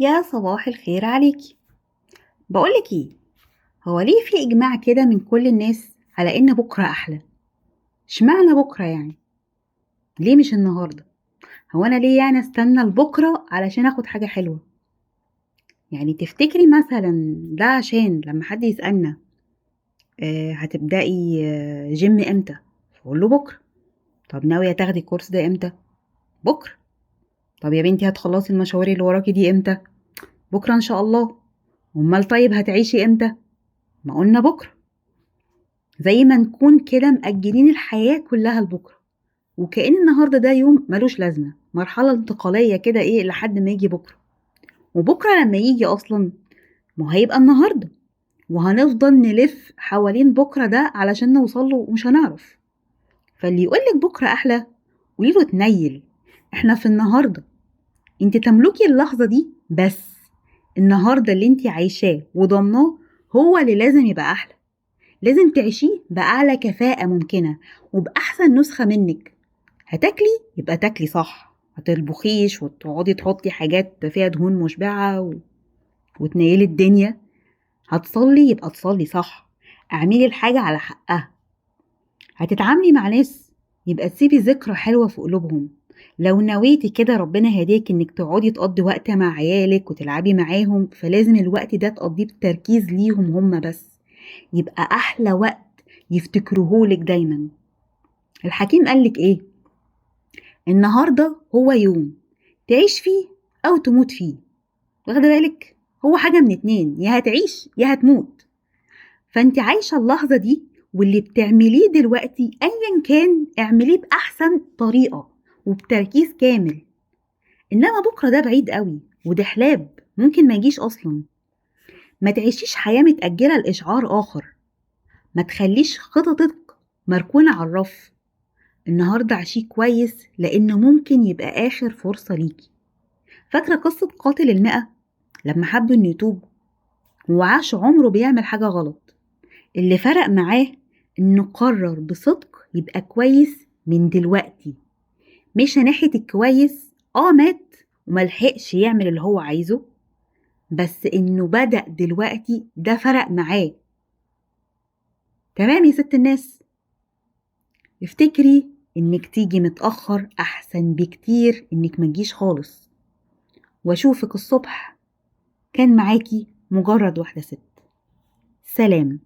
يا صباح الخير عليكي. بقولك ايه، هو ليه في اجماع كده من كل الناس على ان بكرة احلى؟ اشمعنى بكرة يعني؟ ليه مش النهاردة؟ هو انا ليه يعني استنى لبكرة علشان اخد حاجة حلوة؟ يعني تفتكري مثلا ده عشان لما حد يسألنا هتبدأي جيم امتى؟ فاقول له بكرة. طب ناوية تاخدي الكورس ده امتى؟ بكرة. طب يا بنتي هتخلصي المشاوير اللي وراكي دي امتى؟ بكرة ان شاء الله. امال طيب هتعيشي امتى؟ ما قلنا بكرة. زي ما نكون كده مأجلين الحياة كلها لبكرة، وكأن النهاردة ده يوم ملوش لازمة، مرحلة انتقالية كده ايه لحد ما يجي بكرة. وبكرة لما يجي أصلا ما هيبقى النهاردة، وهنفضل نلف حوالين بكرة ده علشان نوصله ومش هنعرف. فاللي يقولك بكرة أحلى قوليله تنيل، احنا في النهاردة. انت تملكي اللحظة دي بس. النهاردة اللي انت عايشاه وضمناه هو اللي لازم يبقى أحلى. لازم تعيشيه بأعلى كفاءة ممكنة وبأحسن نسخة منك. هتاكلي يبقى تاكلي صح، هتطبخيش وتقعدي تحطي حاجات فيها دهون مشبعة وتنيلي الدنيا. هتصلي يبقى تصلي صح، اعملي الحاجة على حقها. هتتعاملي مع ناس يبقى تسيبي ذكرى حلوة في قلوبهم. لو نويتي كده ربنا هديك انك تقعدي تقضي وقت مع عيالك وتلعبي معاهم، فلازم الوقت ده تقضيه بتركيز ليهم هم بس، يبقى احلى وقت يفتكروهولك دايما. الحكيم قالك ايه؟ النهارده هو يوم تعيش فيه او تموت فيه. واخده بالك؟ هو حاجه من اتنين، يا هتعيش يا هتموت. فانت عايشه اللحظه دي، واللي بتعمليه دلوقتي ايا كان اعمليه باحسن طريقه وبتركيز كامل. انما بكره ده بعيد قوي وده حلاب ممكن ما يجيش اصلا. ما تعيشيش حياه متاجله لاشعار اخر. ما تخليش خططك مركونه على الرف. النهارده عشيه كويس لأنه ممكن يبقى آخر فرصة ليكي. فاكرة قصة قاتل المئة لما حب إنه يتوب؟ هو عاش عمره بيعمل حاجة غلط. اللي فرق معاه إنه قرر بصدق يبقى كويس من دلوقتي. مشى ناحية الكويس، مات وملحقش يعمل اللي هو عايزه، بس إنه بدأ دلوقتي ده فرق معاه. تمام يا ست الناس؟ افتكري إنك تيجي متأخر أحسن بكتير إنك متجيش خالص. واشوفك الصبح كان معاكي مجرد واحدة ست. سلام.